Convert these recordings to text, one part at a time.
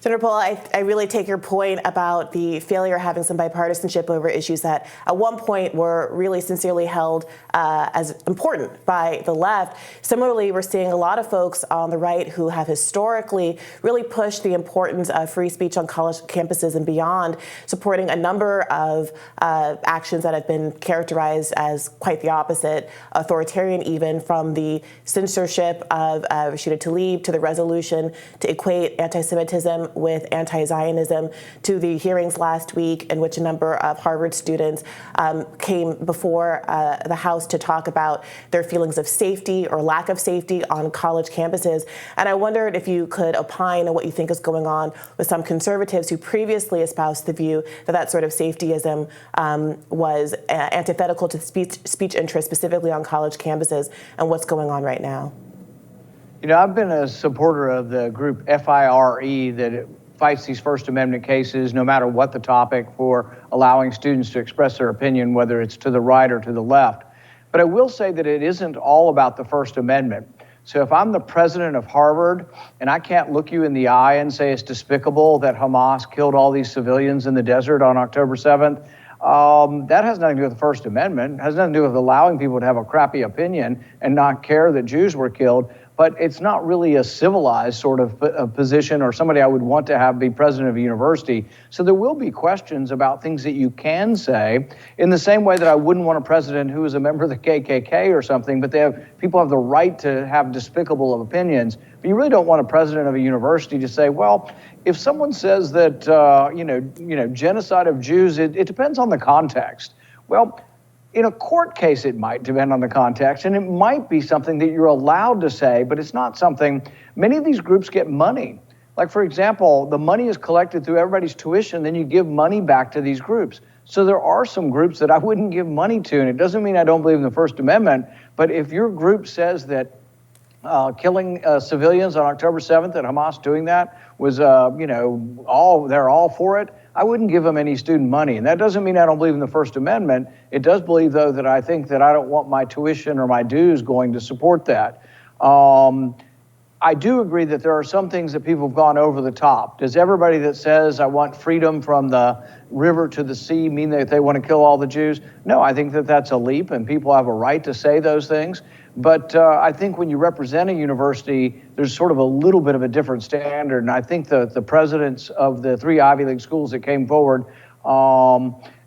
Senator Paul, I really take your point about the failure of having some bipartisanship over issues that at one point were really sincerely held as important by the left. Similarly, we're seeing a lot of folks on the right who have historically really pushed the importance of free speech on college campuses and beyond, supporting a number of actions that have been characterized as quite the opposite, authoritarian even, from the censorship of Rashida Tlaib to the resolution to equate anti-Semitism with anti-Zionism, to the hearings last week in which a number of Harvard students came before the House to talk about their feelings of safety or lack of safety on college campuses. And I wondered if you could opine on what you think is going on with some conservatives who previously espoused the view that that sort of safetyism was antithetical to speech interests, specifically on college campuses, and what's going on right now. You know, I've been a supporter of the group FIRE that fights these First Amendment cases, no matter what the topic, for allowing students to express their opinion, whether it's to the right or to the left. But I will say that it isn't all about the First Amendment. So if I'm the president of Harvard and I can't look you in the eye and say it's despicable that Hamas killed all these civilians in the desert on October 7th, that has nothing to do with the First Amendment. It has nothing to do with allowing people to have a crappy opinion and not care that Jews were killed. But it's not really a civilized sort of a position or somebody I would want to have be president of a university. So there will be questions about things that you can say, in the same way that I wouldn't want a president who is a member of the KKK or something, but people have the right to have despicable opinions. But you really don't want a president of a university to say, well, if someone says that, genocide of Jews, it depends on the context. Well, in a court case, it might depend on the context, and it might be something that you're allowed to say, but it's not something. Many of these groups get money. Like, for example, the money is collected through everybody's tuition, then you give money back to these groups. So there are some groups that I wouldn't give money to, and it doesn't mean I don't believe in the First Amendment, but if your group says that killing civilians on October 7th and Hamas doing that was, they're all for it, I wouldn't give them any student money. And that doesn't mean I don't believe in the First Amendment. It does believe, though, that I think that I don't want my tuition or my dues going to support that. I do agree that there are some things that people have gone over the top. Does everybody that says I want freedom from the river to the sea mean that they want to kill all the Jews? No, I think that that's a leap, and people have a right to say those things. But I think when you represent a university, there's sort of a little bit of a different standard. And I think the presidents of the 3 Ivy League schools that came forward,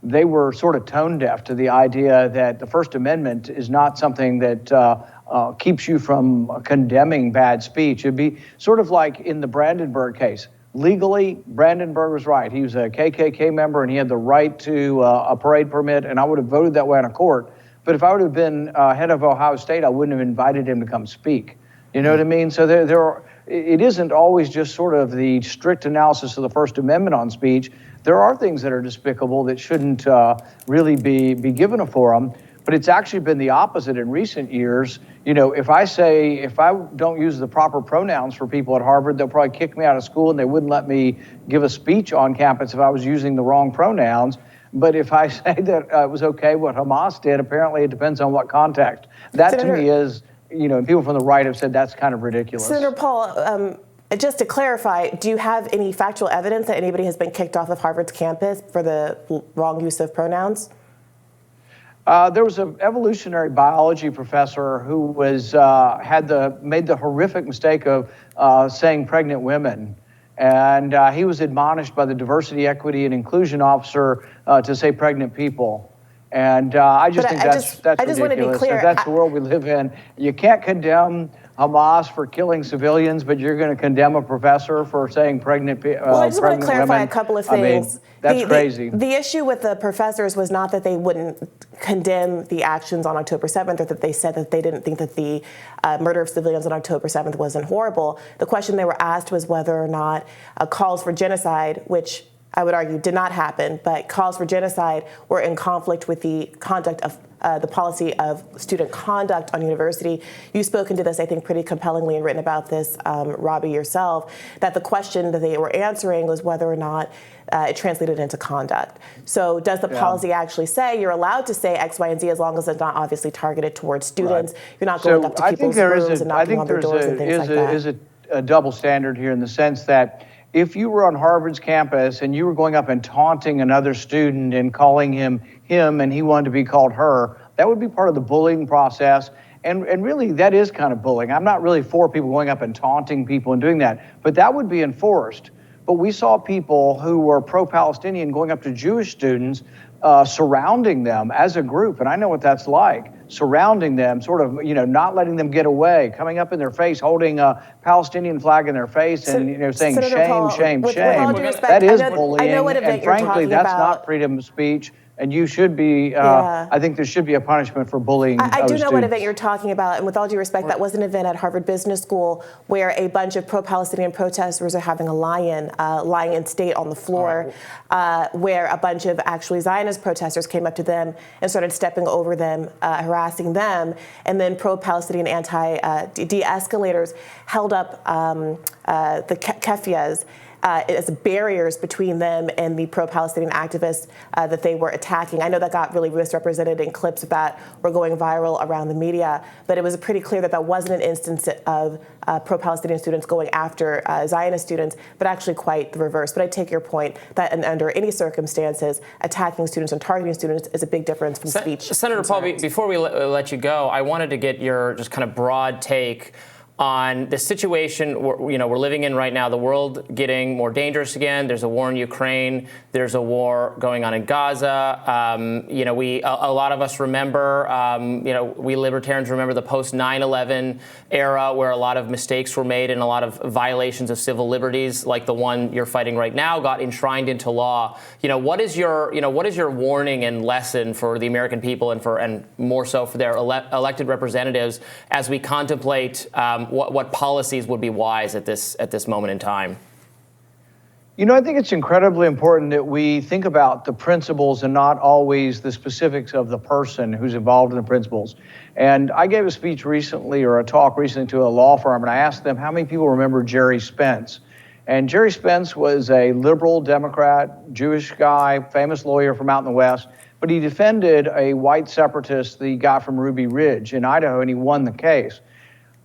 they were sort of tone deaf to the idea that the First Amendment is not something that keeps you from condemning bad speech. It'd be sort of like in the Brandenburg case. Legally, Brandenburg was right. He was a KKK member and he had the right to a parade permit, and I would have voted that way in a court. But if I would have been head of Ohio State, I wouldn't have invited him to come speak. You know what I mean? So it isn't always just sort of the strict analysis of the First Amendment on speech. There are things that are despicable that shouldn't really be given a forum. But it's actually been the opposite in recent years. You know, if I don't use the proper pronouns for people at Harvard, they'll probably kick me out of school and they wouldn't let me give a speech on campus if I was using the wrong pronouns. But if I say that it was okay what Hamas did, apparently it depends on what context. That Senator, to me is, and people from the right have said that's kind of ridiculous. Senator Paul, just to clarify, do you have any factual evidence that anybody has been kicked off of Harvard's campus for the wrong use of pronouns? There was an evolutionary biology professor who was made the horrific mistake of saying pregnant women. And he was admonished by the diversity, equity, and inclusion officer to say pregnant people. And I just think that's ridiculous. Want to be clear. That's the world we live in. You can't condemn Hamas for killing civilians, but you're going to condemn a professor for saying pregnant women. Well, I just want to clarify a couple of things. I mean, that's crazy. The issue with the professors was not that they wouldn't condemn the actions on October 7th, or that they said that they didn't think that the murder of civilians on October 7th wasn't horrible. The question they were asked was whether or not calls for genocide, which I would argue did not happen, but calls for genocide were in conflict with the conduct of the policy of student conduct on university. You've spoken to this, I think, pretty compellingly and written about this, Robbie, yourself, that the question that they were answering was whether or not it translated into conduct. So does the policy actually say you're allowed to say X, Y, and Z as long as it's not obviously targeted towards students? Right. You're not going up to people's rooms and knocking on their doors and things like that. I think there is a double standard here in the sense that if you were on Harvard's campus and you were going up and taunting another student and calling him and he wanted to be called her, that would be part of the bullying process. And really, that is kind of bullying. I'm not really for people going up and taunting people and doing that, but that would be enforced. But we saw people who were pro-Palestinian going up to Jewish students, surrounding them as a group, and I know what that's like, surrounding them, sort of, not letting them get away, coming up in their face, holding a Palestinian flag in their face, and saying Senator shame, Paul, shame, with shame. all due respect, That is I know bullying, what event and you're frankly, talking that's about. not freedom of speech. And you should be, Yeah. I think there should be a punishment for bullying I do know students. what event you're talking about, and with all due respect, that was an event at Harvard Business School where a bunch of pro-Palestinian protesters are having a lying in state on the floor, where a bunch of actually Zionist protesters came up to them and started stepping over them, harassing them, and then pro-Palestinian de-escalators held up the kefias as barriers between them and the pro-Palestinian activists that they were attacking. I know that got really misrepresented in clips that were going viral around the media, but it was pretty clear that that wasn't an instance of pro-Palestinian students going after Zionist students, but actually quite the reverse. But I take your point that under any circumstances, attacking students and targeting students is a big difference from speech. Senator Paul, before we let you go, I wanted to get your just kind of broad take on the situation we're living in right now, the world getting more dangerous again. There's a war in Ukraine. There's a war going on in Gaza. A lot of us remember, we libertarians remember the post 9/11 era where a lot of mistakes were made and a lot of violations of civil liberties, like the one you're fighting right now, got enshrined into law. What is your warning and lesson for the American people and more so for their elected representatives as we contemplate what policies would be wise at this moment in time? I think it's incredibly important that we think about the principles and not always the specifics of the person who's involved in the principles. And I gave a speech recently, or a talk recently, to a law firm, and I asked them how many people remember Jerry Spence. And Jerry Spence was a liberal Democrat, Jewish guy, famous lawyer from out in the West, but he defended a white separatist that he got from Ruby Ridge in Idaho, and he won the case.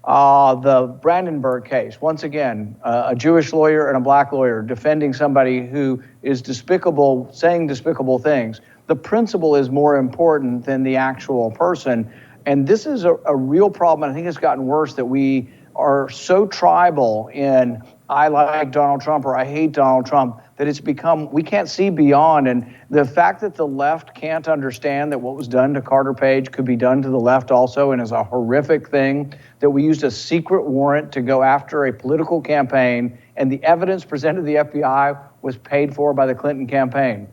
The Brandenburg case, once again, a Jewish lawyer and a black lawyer defending somebody who is despicable, saying despicable things. The principle is more important than the actual person. And this is a real problem. And I think it's gotten worse that we are so tribal in I like Donald Trump or I hate Donald Trump, that it's become, we can't see beyond. And the fact that the left can't understand that what was done to Carter Page could be done to the left also, and is a horrific thing, that we used a secret warrant to go after a political campaign, and the evidence presented to the FBI was paid for by the Clinton campaign.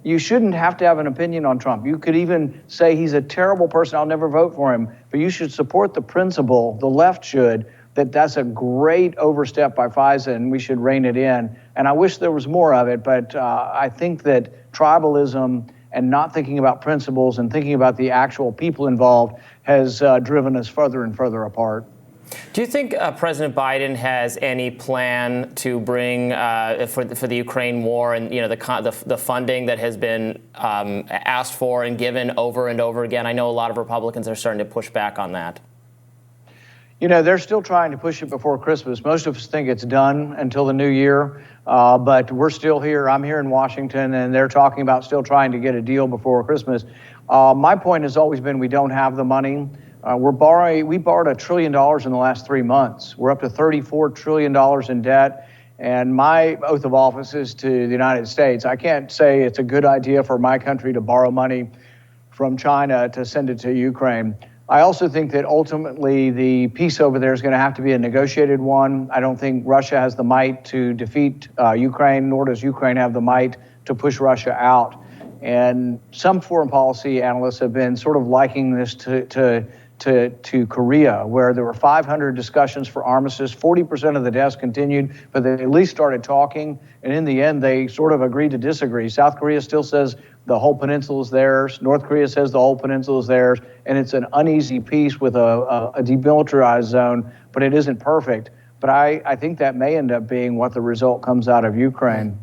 You shouldn't have to have an opinion on Trump. You could even say he's a terrible person, I'll never vote for him, but you should support the principle, the left should, that that's a great overstep by FISA and we should rein it in. And I wish there was more of it, but I think that tribalism and not thinking about principles and thinking about the actual people involved has driven us further and further apart. Do you think President Biden has any plan to bring for the Ukraine war and the funding that has been asked for and given over and over again? I know a lot of Republicans are starting to push back on that. They're still trying to push it before Christmas. Most of us think it's done until the new year, but we're still here. I'm here in Washington, and they're talking about still trying to get a deal before Christmas. My point has always been we don't have the money. We borrowed $1 trillion in the last 3 months. We're up to $34 trillion in debt. And my oath of office is to the United States. I can't say it's a good idea for my country to borrow money from China to send it to Ukraine. I also think that ultimately the peace over there is going to have to be a negotiated one. I don't think Russia has the might to defeat Ukraine, nor does Ukraine have the might to push Russia out. And some foreign policy analysts have been sort of liking this to Korea, where there were 500 discussions for armistice. 40% of the deaths continued, but they at least started talking. And in the end, they sort of agreed to disagree. South Korea still says the whole peninsula is theirs. North Korea says the whole peninsula is theirs. And it's an uneasy peace with a demilitarized zone, but it isn't perfect. But I think that may end up being what the result comes out of Ukraine.